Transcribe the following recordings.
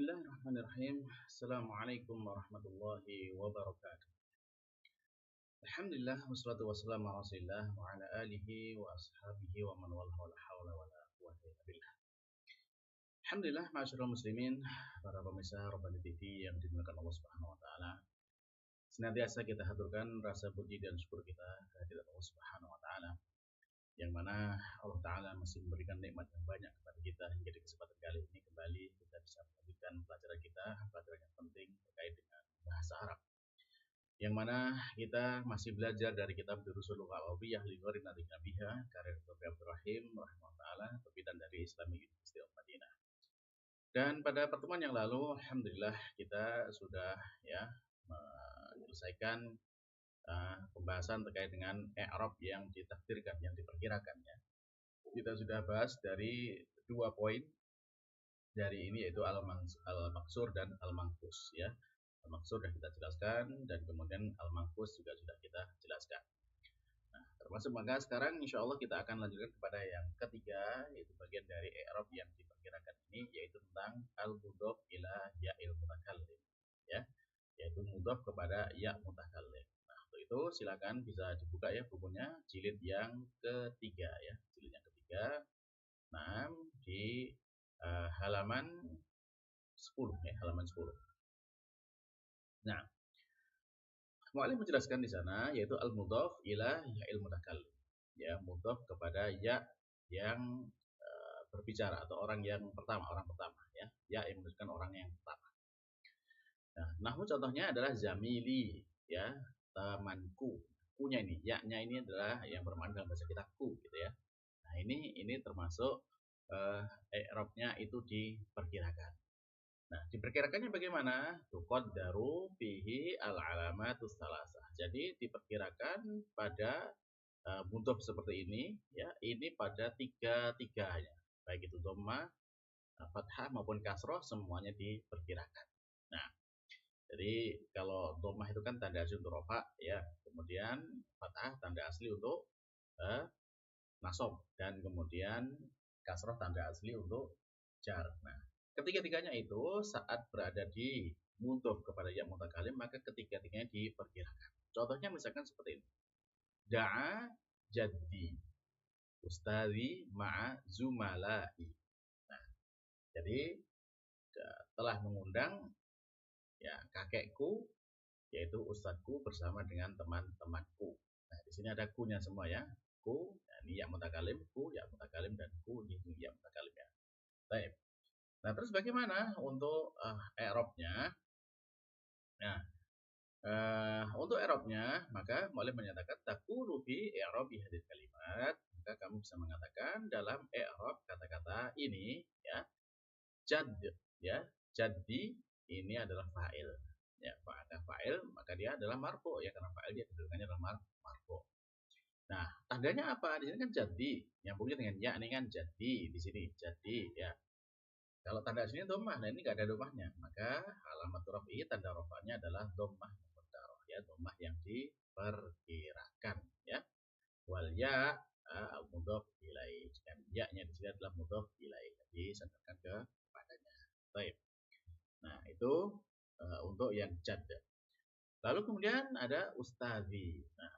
Bismillahirrahmanirrahim. Assalamualaikum warahmatullahi wabarakatuh. Alhamdulillah wassalatu wassalamu ala Rasulillah wa ala alihi wa ashabihi wa man wala wala hawla wala quwwata illa billah. Alhamdulillah, ma'asyiral muslimin, para pemirsa Rabbani TV yang dimuliakan Allah Subhanahu wa taala. Senantiasa kita haturkan rasa puji dan syukur kita kehadirat Allah Subhanahu wa taala, yang mana Allah Ta'ala masih memberikan nikmat yang banyak kepada kita hingga di kesempatan kali ini kembali kita bisa melanjutkan pelajaran kita, pelajaran yang penting terkait dengan bahasa Arab, yang mana kita masih belajar dari kitab Durusul Lughah Al-Arabiyyah li Ghairi Nadhir Biha karya Dr. Abdul Rahim rahimahullah taala, terbitan dari Islamic University of Madinah. Dan pada pertemuan yang lalu alhamdulillah kita sudah menyelesaikan pembahasan terkait dengan i'rab yang ditakdirkan, yang diperkirakan ya. Kita sudah bahas dari 2 poin dari ini, yaitu al-maksur dan al-manqus ya. Al-maksur sudah kita jelaskan dan kemudian al-manqus juga sudah kita jelaskan. Nah, termasuk maka sekarang insyaallah kita akan lanjutkan kepada yang ketiga, yaitu bagian dari i'rab yang diperkirakan ini, yaitu tentang al-mudhaf ila ya'il mutakallim ya, yaitu mudhaf kepada ya mutakallim. Itu silakan bisa dibuka ya bukunya, jilid yang ketiga ya, jilid yang ketiga. Nah, di halaman 10 ya, halaman 10. Nah, mu'allif menjelaskan di sana yaitu al-mudhaf ila ya'il mutakallim. Ya, mudhaf kepada ya yang berbicara atau orang yang pertama, orang pertama ya. Ya yang menunjukkan orang yang pertama. Nah, nahwu contohnya adalah zamili ya, temanku. Kunya ini, ya-nya ini adalah yang bermakna dalam bahasa kita ku gitu ya. Nah, ini termasuk i'rabnya itu diperkirakan. Nah, diperkirakannya bagaimana? Tuqaddaru fihi al-alamatus salasah. Jadi diperkirakan pada mudhaf seperti ini ya, ini pada tiga-tiganya. Baik itu dhammah, fathah maupun kasroh, semuanya diperkirakan. Nah, jadi kalau dhammah itu kan tanda asli untuk rofa ya, kemudian fathah tanda asli untuk nasab, dan kemudian kasroh tanda asli untuk jar. Nah, ketiga-tiganya itu saat berada di mudhaf kepada ya mutakallim, maka ketiga-tiganya diperkirakan. Contohnya misalkan seperti ini. Da'a jaddi ustazi ma'a zumalai. Nah, jadi telah mengundang ya kakekku, yaitu ustadzku bersama dengan teman-temanku. Nah, di sini ada ku-nya semua ya. Ku, nah, ini ya mutakalim, ku ya mutakalim, dan ku ini ya mutakalim ya. Baik. Nah, terus bagaimana untuk i'rabnya? Nah, untuk i'rabnya maka mu'allif menyatakan taqulu fi i'rabi hadhihi kalimat, maka kamu bisa mengatakan dalam i'rab kata-kata ini ya, jadd ya, jaddi ini adalah fa'il ya, fa'il maka dia adalah marfu ya, karena fa'il dia kedudukannya adalah marfu. Nah, tandanya apa? Di sini kan jaddi, nyambungnya dengan ya, ini kan jaddi di sini, jaddi ya. Kalau tanda sini dhammah, nah ini enggak ada dhammahnya, maka alamat raf'i, tanda rafa'nya adalah dhammah muqaddarah ya, dhammah yang diperkirakan ya. Wal ya al-mudhaf ilaih, dan ya-nya di sini adalah mudhaf ilaih, disandarkan kepadanya. Baik. Nah, itu untuk yang jadd. Lalu kemudian ada ustazi. Nah,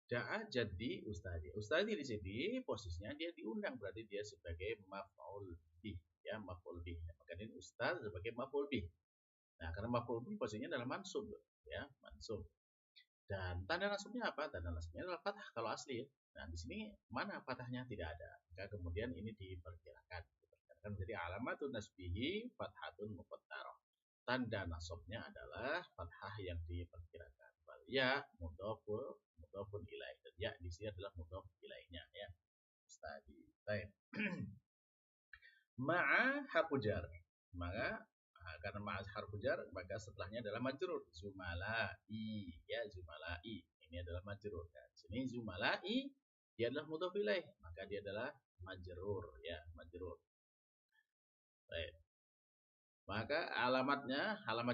da'a jaddi ustazi. Ustazi di sini posisinya dia diundang, berarti dia sebagai maf'ul bih ya, maf'ul bih. Maka ini ustaz sebagai maf'ul bih. Nah, karena maf'ul bih posisinya adalah mansub ya, mansub. Dan tanda nasabnya apa? Tanda nasabnya adalah fathah kalau asli. Nah, di sini mana fathahnya? Tidak ada. Maka kemudian ini diperkirakan menjadi alamatun nasbihi fathatun muqaddarah. Tanda nasabnya adalah fathah yang diperkirakan. Wal ya mudhafun ilaih. Dan ya di sini adalah mudhaf ilaihnya ya. Tadi. Baik. Ma'a harfu jar. Maka karena ma'a harfu jar, maka setelahnya adalah majrur. Zumalai ya, zumalai. Ini adalah majrur. Dan sini zumalai dia adalah mudhaf ilaih, maka dia adalah majrur ya, majrur. Baik. Maka alamat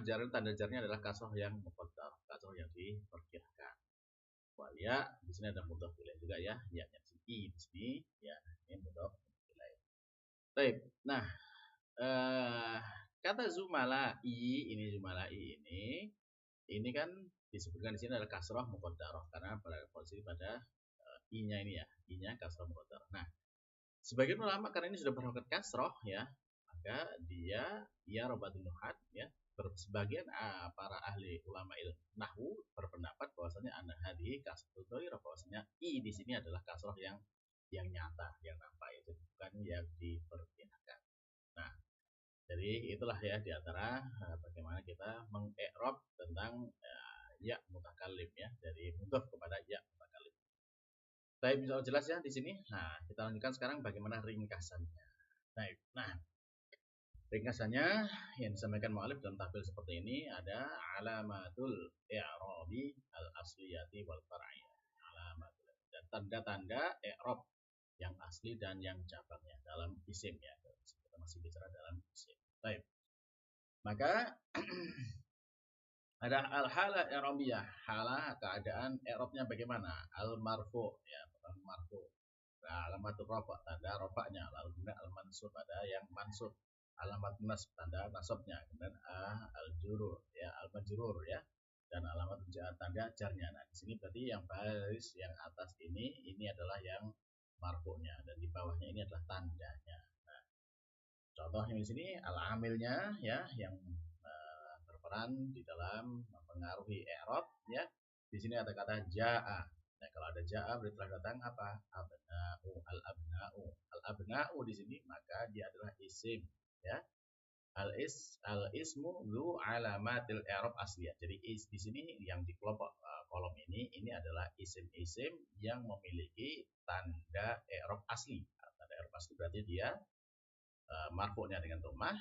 jar, tanda jarnya adalah kasroh yang muqaddar, kasroh yang diperkirakan. Wal ya di sini ada mudhaf ilaih juga ya, ya-nya di sini ya, ini mudhaf ilaih. Baik. Nah, kata zumala'i ini kan disebutkan di sini adalah kasroh muqaddarah karena pada posisi pada i-nya ini ya, i-nya kasroh muqaddarah. Nah, sebagian ulama karena ini sudah berharokat kasroh ya, maka dia robatul nuhat ya. Sebagian para ahli ulama ilmu nahwu berpendapat bahwasanya anna hadhihi kasroh dhairah, bahwasanya i di sini adalah kasroh yang nyata, yang nampak itu bukan yang diperkirakan. Nah, jadi itulah ya diantara bagaimana kita mengi'rab tentang ya mutakallim ya, dari mudhaf kepada ya mutakallim. Baik, bisa jelas ya di sini. Nah, kita lanjutkan sekarang bagaimana ringkasannya. Baik. Nah, ringkasannya yang disampaikan mu'alif dalam tabel seperti ini ada alamatul i'rabi al-asliyati wal far'iyah. Alamatul dan tanda-tanda i'rab yang asli dan yang cabangnya dalam isim ya. Kita masih bicara dalam isim. Baik. Maka ada al-hala i'rabiyah, hala keadaan i'rabnya bagaimana? Al-marfu ya, marfu. Nah, alamatul rafa tanda rafa'nya, lalu kemudian al-mansub ada yang mansub. Alamat nasb tanda nasabnya, kemudian al-jurur ya, al-majrur ya. Dan alamat tanda jarnya. Nah, di sini berarti yang baris yang atas ini adalah yang marfu'nya dan di bawahnya ini adalah tandanya. Nah, contohnya di sini al-amilnya ya yang berperan di dalam mempengaruhi i'rab ya. Di sini ada kata jaa. Nah, kalau ada jaa berarti telah datang apa? Abna'u, al-abna'u. Al-abna'u di sini maka dia adalah isim ya. Al-ismu dzu alamatil i'rab asliyah. Jadi di sini yang di kelompok kolom ini adalah isim-isim yang memiliki tanda i'rab asli. Tanda i'rab asli berarti dia marfu'nya dengan dhammah,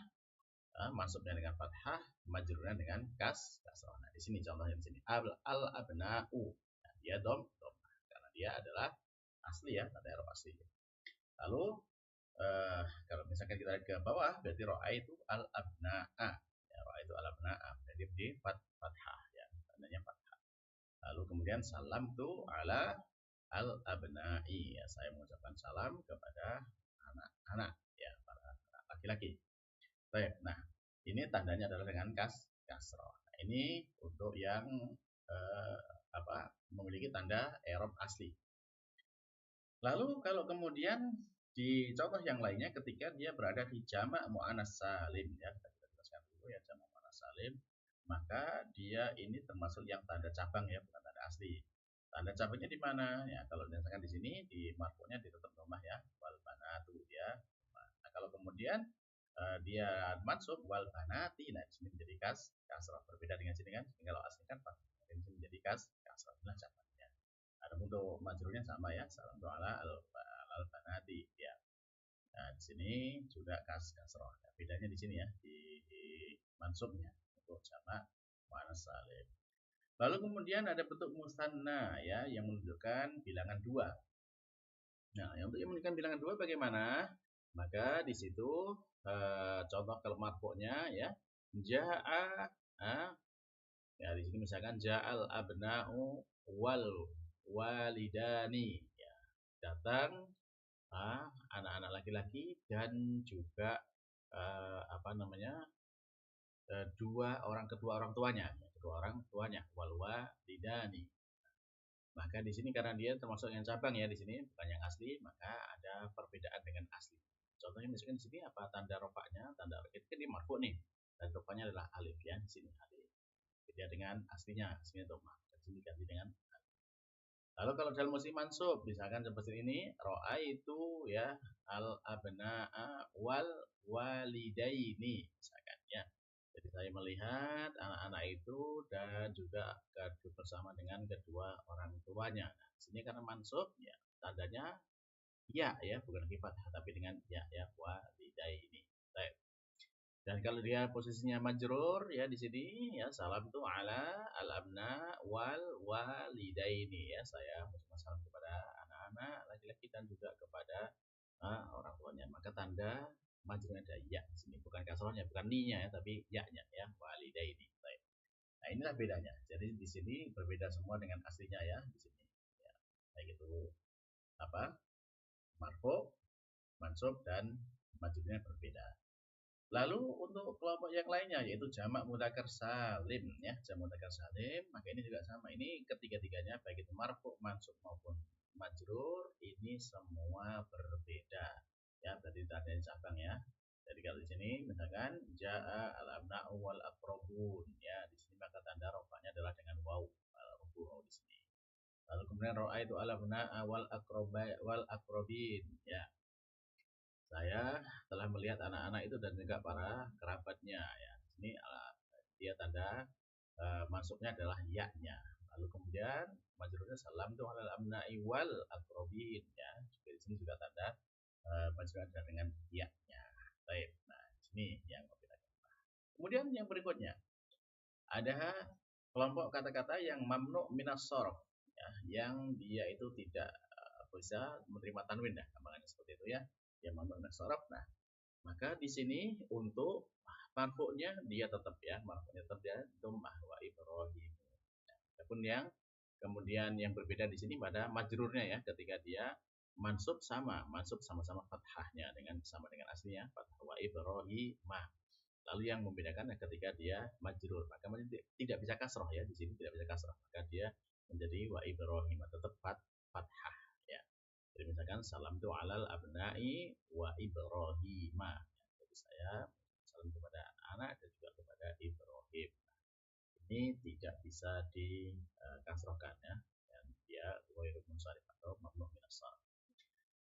mansubnya dengan fathah, majrurnya dengan kasrah. Nah, di sini contohnya di sini al-abna'u. Nah, dia dhammah karena dia adalah asli ya, tanda i'rab asli. Lalu kalau misalkan kita lihat ke bawah berarti ro'a itu al-abna'a. Ya, ro'a itu al-abna'a. Jadi di fathah ya, tandanya fathah. Lalu kemudian salam tu ala al-abna'i. Ya, saya mengucapkan salam kepada anak-anak ya, para laki-laki. Baik. Nah, ini tandanya adalah dengan kasrah. Nah, ini untuk yang memiliki tanda i'rab asli. Lalu kalau kemudian di contoh yang lainnya ketika dia berada di jamak muannas salim ya, kita jelaskan dulu ya jamak muannas salim, maka dia ini termasuk yang tanda cabang ya, bukan tanda asli. Tanda cabangnya di mana? Ya, kalau misalkan di sini di marfu'nya ditutup dhammah ya, wal banatu ya. Nah, kalau kemudian dia mansub wal banati, nah di sini menjadi kasrah, berbeda dengan sini kan. Kalau asli kan di sini menjadi kasrah, nah cabangnya. Ada untuk majrurnya sama ya, salam ala al-banati ya. Nah, di sini juga kasrah. Nah, bedanya di sini ya, di mansubnya untuk jamak muannas salim. Lalu kemudian ada bentuk musanna ya yang menunjukkan bilangan 2. Nah, yang untuk menunjukkan bilangan 2 bagaimana? Maka di situ contoh kalau marfu'nya ya, jaa ya di sini misalkan ja'al abna'u wal walidani ya, datang anak-anak laki-laki dan juga kedua orang tuanya wal walidani. Maka di sini karena dia termasuk yang cabang ya di sini bukan yang asli, maka ada perbedaan dengan asli. Contohnya misalkan di sini apa tanda rofaknya, tanda ketika di marfu nih, dan rofaknya adalah alif ya di sini alif. Beda dengan aslinya dhammah. Di sini ganti dengan alif. Lalu kalau dalam musim mansub, misalkan seperti ini, ro'a itu ya al-abna'a wal walidaini, misalkan ya. Jadi saya melihat anak-anak itu dan juga bersama dengan kedua orang tuanya. Nah, di sini karena mansub, ya tandanya ya bukan fathah tapi dengan ya walidaini. Baik. Dan kalau dia posisinya majrur ya di sini ya salam itu ala al-abna wal walidaini ya, saya mengucapkan salam kepada anak-anak laki-laki dan juga kepada orang tuanya. Maka tanda majrurnya ada ya di sini, bukan kasrohnya, bukan ni-nya ya, tapi ya-nya ya walidaini. Baik. Nah, inilah bedanya. Jadi di sini berbeda semua dengan aslinya ya di sini. Ya. Baik itu marfu, mansub dan majrurnya berbeda. Lalu untuk kelompok yang lainnya yaitu jamak mudzakkar salim ya, jamak mudzakkar salim, maka ini juga sama. Ini ketiga-tiganya baik itu marfu, mansub maupun majrur ini semua berbeda. Ya, berarti tanda cabang ya. Jadi kalau di sini misalkan jaa al-abna'u wal aqrabun ya, di sini maka tanda rofanya adalah dengan waw, waw di sini. Lalu kemudian ro'a itu al-abna'a wal aqrabin ya. Saya telah melihat anak-anak itu dan juga para kerabatnya ya. Ini dia tanda masuknya adalah ya-nya. Lalu kemudian majrurnya salam tu alal amna'i wal aqrabin ya. Di sini juga tanda majrurnya dengan ya-nya. Baik. Nah, ini yang membedakan. Kemudian yang berikutnya ada kelompok kata-kata yang mamnu minas sharf ya, yang dia itu tidak bisa menerima tanwin ya, gampangannya seperti itu ya. Yang mamnu minas sharf. Nah, maka di sini untuk marfu'nya dia tetap ya, marfu'nya tetap ya dhammah wa Ibrahim. Adapun yang kemudian yang berbeda di sini pada majrurnya ya, ketika dia mansub sama-sama fathahnya sama dengan aslinya fathah wa Ibrahim. Lalu yang membedakan ketika dia majrur, maka tidak bisa kasroh ya, di sini tidak bisa kasroh, maka dia menjadi wa Ibrahim tetap fathah ya. Jadi misalkan salam tu alal abna'i wa Ibrahim. Jadi saya salam kepada anak dan juga kepada Ibrahim. Ini tidak bisa dikasrohkan ya. Dan dia ghairu munsharif atau mamnu min as-sarf.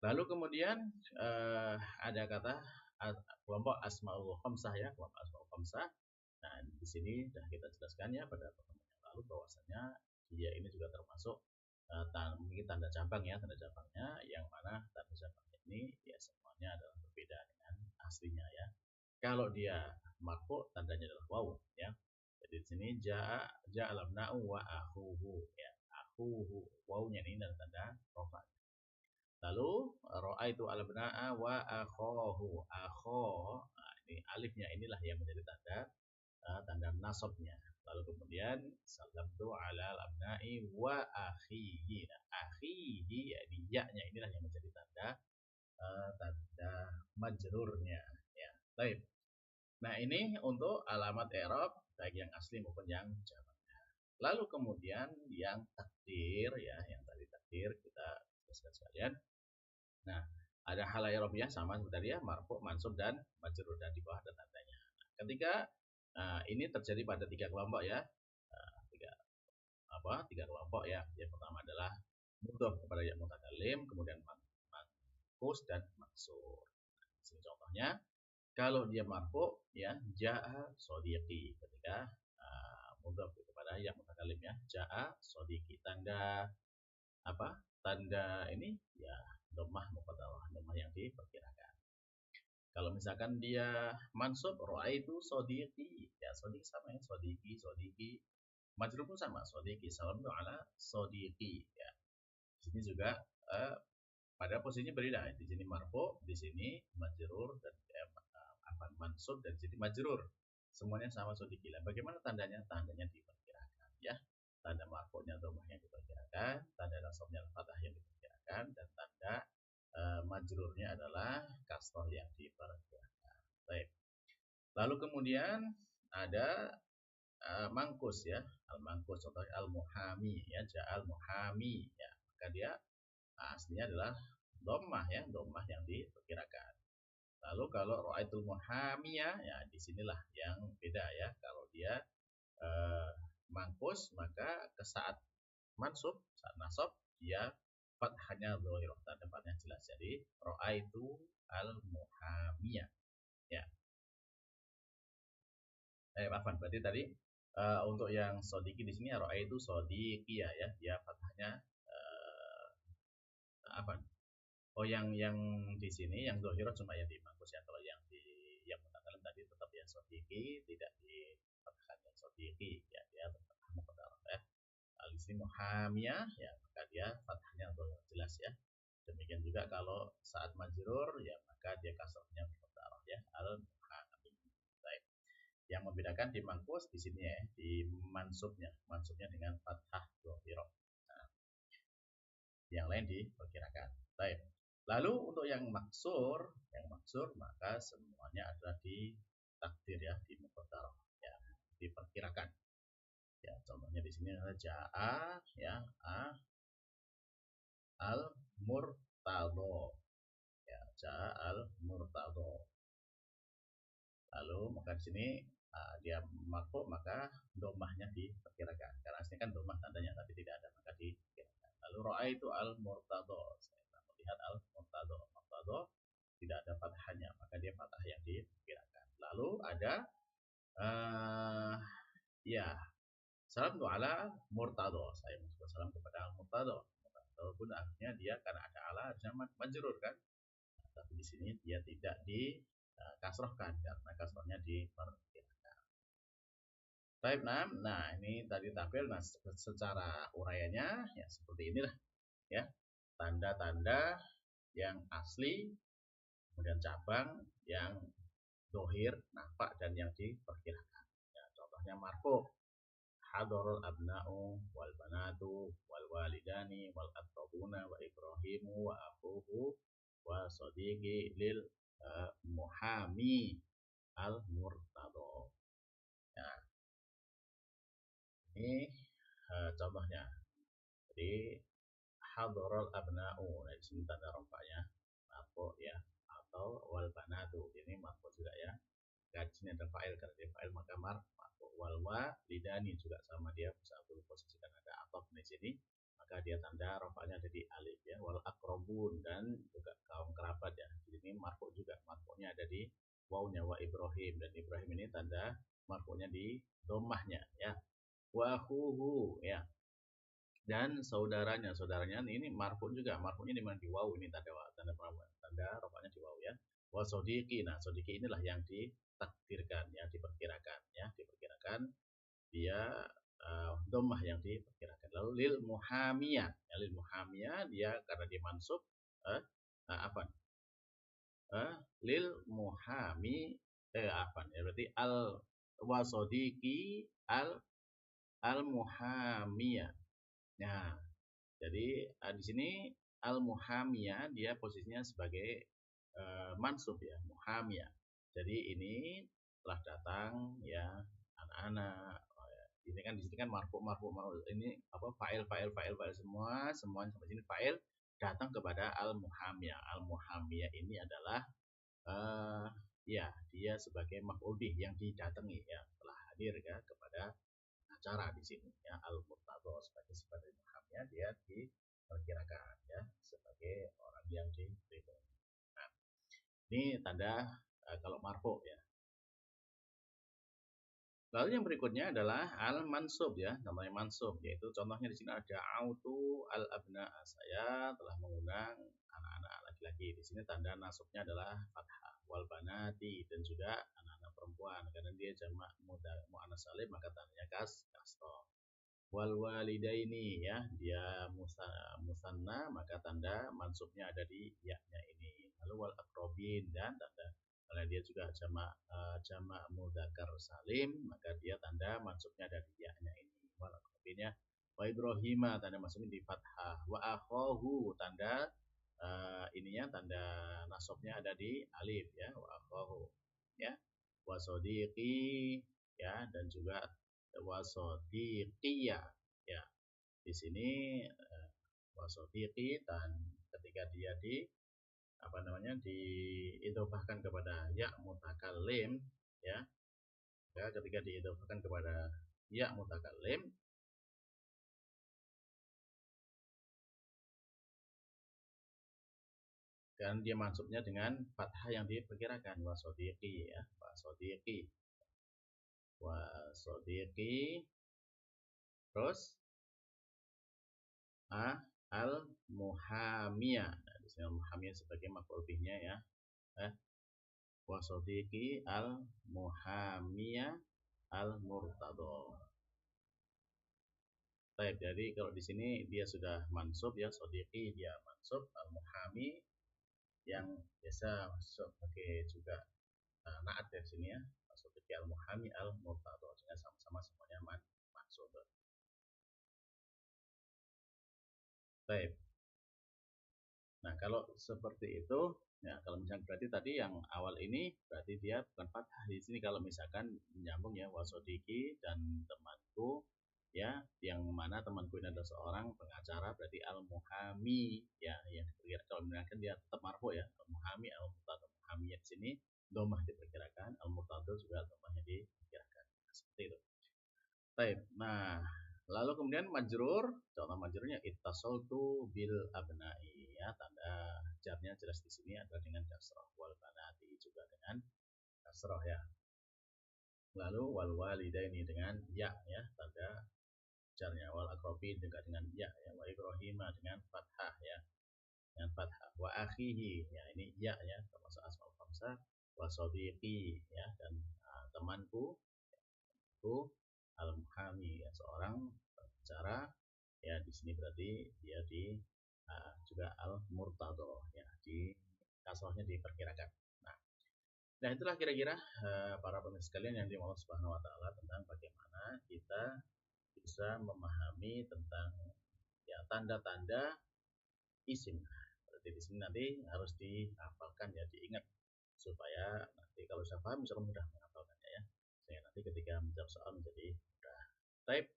Lalu kemudian ada kata kelompok asmaul khamsah ya, kelompok asmaul khamsah. Nah, di sini sudah kita jelaskan ya pada pertemuan yang lalu bahwasanya dia ini juga termasuk memiliki tanda cabang ya, tanda cabangnya yang mana tanda cabangnya ini ya semuanya adalah berbeda dengan aslinya ya. Kalau dia marfu tandanya adalah waw ya. Jadi di sini ja'al abna'u wa akhuhu ya. Akhuhu wawnya ini adalah tanda rafa. Lalu ra'aitu al-abna'a wa akhahu. Akho, nah, ini alifnya inilah yang menjadi tanda nasabnya. Lalu kemudian salamtu ala al-abna'i wa akhihi. Nah, akhihi ya, ya-nya inilah yang menjadi tanda majrurnya ya. Baik. Nah, ini untuk alamat i'rab baik yang asli maupun yang jamaknya. Lalu kemudian yang takdir ya, yang tadi takdir kita jelaskan sekalian. Nah, ada hal i'rabnya sama seperti ya, marfu, mansub dan majrur, dan di bawah ada tandanya. Nah, ketika ini terjadi pada tiga kelompok ya. Tiga kelompok ya. Yang pertama adalah mudhof kepada ya mutakallim, kemudian manqus dan maksur. Nah, di sini contohnya kalau dia marfu ya jaa sodiqi, ketika mudhof kepada ya mutakallim ya jaa sodiqi, tanda apa? Tanda ini ya dhammah muqaddarah, dhammah yang diperkirakan. Kalau misalkan dia mansub raaitu sodiqi, ya sodiqi sama ya, sodiqi. Majrur pun sama, sodiqi, salam ala sodiqi ya. Di sini juga pada posisinya berbeda. Di sini marfu, di sini majrur dan mansub, dan di sini majrur. Semuanya sama sodiqi. Bagaimana tandanya? Tandanya diperkirakan ya. Tanda marfu'nya dhammah yang diperkirakan, tanda nasabnya fathah yang diperkirakan, dan tanda majrurnya adalah kasroh yang diperkirakan. Baik. Lalu kemudian ada mangkus ya, al-mangkus, contohnya al-muhami ya, ja'al muhami ya, maka dia aslinya adalah dhammah ya, dhammah yang diperkirakan. Lalu kalau ra'aitul muhamiyah ya, disinilah yang beda ya. Kalau dia mangkus, maka ke saat mansub, saat nasab dia fathahnya dhahirah, tanda fathahnya jelas. Jadi ra'aitu al-muhamiyah ya. Berarti tadi untuk yang sodiki di sini ra'aitu sodiqiyah ya, dia fathahnya Oh, yang di sini yang dhahirah cuma yang di mangkus ya. Kalau yang mutakallim tadi tetap ya sodiki, tidak di fathahkan ya sodiki ya, dia tetap muqaddarah ya. Al sini muhamiyah ya, maka dia fathahnya jelas ya. Demikian juga kalau saat majrur ya, maka dia kasrahnya muqaddarah ya, al muhamiyah. Baik. Yang membedakan di mangkus di sini ya, di mansubnya dengan fathah dhahirah. Nah, yang lain diperkirakan. Baik. Lalu untuk yang maksur maka semuanya adalah di takdir ya, di muqaddarah ya, diperkirakan. Ya, contohnya di sini adalah jaa ya, al murtado ya, jaa al murtado. Lalu maka di sini dia marfu maka domahnya diperkirakan. Karena aslinya kan domah tandanya tapi tidak ada maka diperkirakan. Lalu roa itu al murtado. Saya melihat al murtado. Murtado tidak ada fathahnya maka dia fathah yang diperkirakan. Lalu ada uh, ya salam tu ala murtado. Saya mengucapkan salam kepada al murtado. Murtado pun artinya dia karena ada ala artinya majrur kan. Tapi di sini dia tidak di kasrohkan karena kasrohnya diperkirakan. Baik, nah ini tadi tabel. Nah secara uraiannya ya seperti inilah ya, tanda-tanda yang asli, kemudian cabang yang dohir, nampak dan yang diperkirakan. Ya, contohnya marfu, hadarul abna'u wal banatu wal walidani wal aqrabuna wa ibrahimu wa akhuhu wa sadiqi lil muhami al murtado. Ya, ini contohnya. Jadi hadarul abna'u, nah, di sini tanda rofanya marfu ya, atau wal banatu ini marfu juga ya. Gajinya ada fa'il, karena dia fa'il maka marfu. Wal walidani juga sama, dia bisa posisikan ada atau di sini maka dia tanda rofanya ada di alif ya. Wal akrobun dan juga kaum kerabat ya, di sini marfu juga, marfunya ada di wawnya. Wa Ibrahim, dan Ibrahim ini tanda marfunya di domahnya ya. Wa huhu ya, dan saudaranya ini marfu juga, marfunya di mana, di waw, ini tanda rofanya di waw ya. Wa sodiqi, nah sodiqi inilah yang ditakdirkan ya, diperkirakan ya, diperkirakan dia domah yang diperkirakan. Lalu lil muhamiyah ya, lil muhamiyah dia karena dia mansub apa lil muhami apa ya, berarti al wasodiki al muhamiyah. Nah, jadi di sini al muhamiyah dia posisinya sebagai mansub ya, muhamiyah. Jadi ini telah datang ya anak-anak. Ini kan di sini kan marfu ini apa, fa'il semuanya sampai sini fa'il datang kepada al muhamiyah. Al muhamiyah ini adalah ya dia sebagai maf'ul bih yang didatangi ya, telah hadir ya kepada acara di sini ya. Al murtado sebagai sifat muhamiyah, dia diperkirakan ya sebagai orang yang diridhoi. Nah, ini tanda kalau marfu ya. Lalu yang berikutnya adalah al mansub ya, namanya mansub, yaitu contohnya di sini ada autu al abna, saya telah mengundang anak-anak laki-laki. Di sini tanda nasabnya adalah fathah, wal banati, dan juga anak-anak perempuan, karena dia jamak muannas salim maka tandanya kasroh. Wal walidaini ya, dia musanna maka tanda mansubnya ada di ya-nya ini. Lalu wal akrobin, dan tanda karena dia juga jamak mudzakkar salim maka dia tanda mansubnya ada di ya-nya ini. Wal akrobinnya. Wa Ibrahima tanda mansubnya di fathah. Wa akhahu tanda ininya tanda nasabnya ada di alif ya, wa akhahu ya. Wa sodiqi ya, dan juga wasodiqiyah ya. Di sini wasodiqi, dan ketika dia di apa namanya diidhofahkan kepada ya mutakallim ya, ketika diidhofahkan kepada ya mutakallim dan dia mansubnya dengan fathah yang diperkirakan, wasodiqi ya, wasodiqi terus al muhamiyah. Nah, di sini muhamiyah sebagai maf'ul bihnya ya. Wasodiqi al muhamiyah al murtado. Baik, jadi kalau di sini dia sudah mansub ya, sodiqi dia mansub, al muhami yang biasa sebagai juga naat dari sini ya, sodiqi al muhami al murtado, sehingga sama-sama semuanya mansub. Baik. Nah, kalau seperti itu, ya kalau misalnya berarti tadi yang awal ini berarti dia bukan fathah. Di sini kalau misalkan menyambung ya wasodiki dan temanku, ya yang mana temanku ini adalah seorang pengacara, berarti al-muhami, ya yang diperkirakan kalau misalkan dia tetap marfu ya, al-muhami, al-murtado, muhami di sini domah diperkirakan, al-murtado juga domahnya diperkirakan. Nah, seperti itu. Baik. Nah, lalu kemudian majrur, contoh majrurnya ittasaltu bil abna'i, ya, tanda jarnya jelas di sini adalah dengan kasrah, wal banati juga dengan kasrah ya. Lalu wal walidaini dengan ya, tanda jarnya, wal aqrabin juga dengan ya, wa ibrahima dengan fathah ya, dengan fathah. Wa akhihi, ya ini ya, termasuk asmaul khamsah, wa sadiqi ya, dan temanku itu al-muhami ya, seorang pengacara ya, di sini berarti dia di juga al-murtado ya, di kasrohnya diperkirakan. Nah, nah itulah kira-kira para pemirsa sekalian yang dimaulah Subhanahu Wa Taala tentang bagaimana kita bisa memahami tentang ya tanda-tanda isim. Berarti di sini nanti harus dihafalkan ya, diingat supaya nanti kalau sudah paham bisa mudah menghafalkannya ya. Sehingga nanti ketika menjawab soal menjadi mudah. Baik,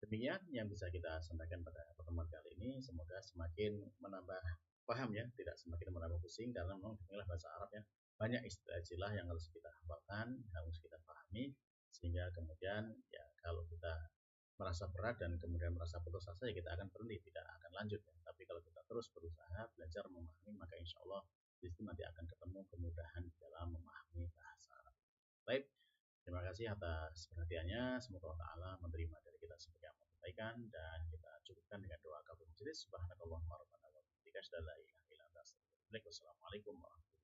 demikian yang bisa kita sampaikan pada pertemuan kali ini. Semoga semakin menambah paham ya, tidak semakin menambah pusing karena memang inilah bahasa Arab ya. Banyak istilah-istilah yang harus kita hafalkan, harus kita pahami sehingga kemudian ya kalau kita merasa berat dan kemudian merasa putus asa ya kita akan berhenti, tidak akan lanjut ya. Tapi kalau kita terus berusaha belajar memahami maka insya Allah di situ nanti akan ketemu kemudahan dalam memahami bahasa Arab. Baik, terima kasih atas perhatiannya. Semoga Allah Ta'ala menerima dari kita sebagai amal kebaikan dan kita cukupkan dengan doa kafir majelis. Subhanakallahumma rabbana wa bihamdika asyhadu an la ilaha illa anta astaghfiruka wa atubu ilaik. Wassalamualaikum warahmatullahi wabarakatuh.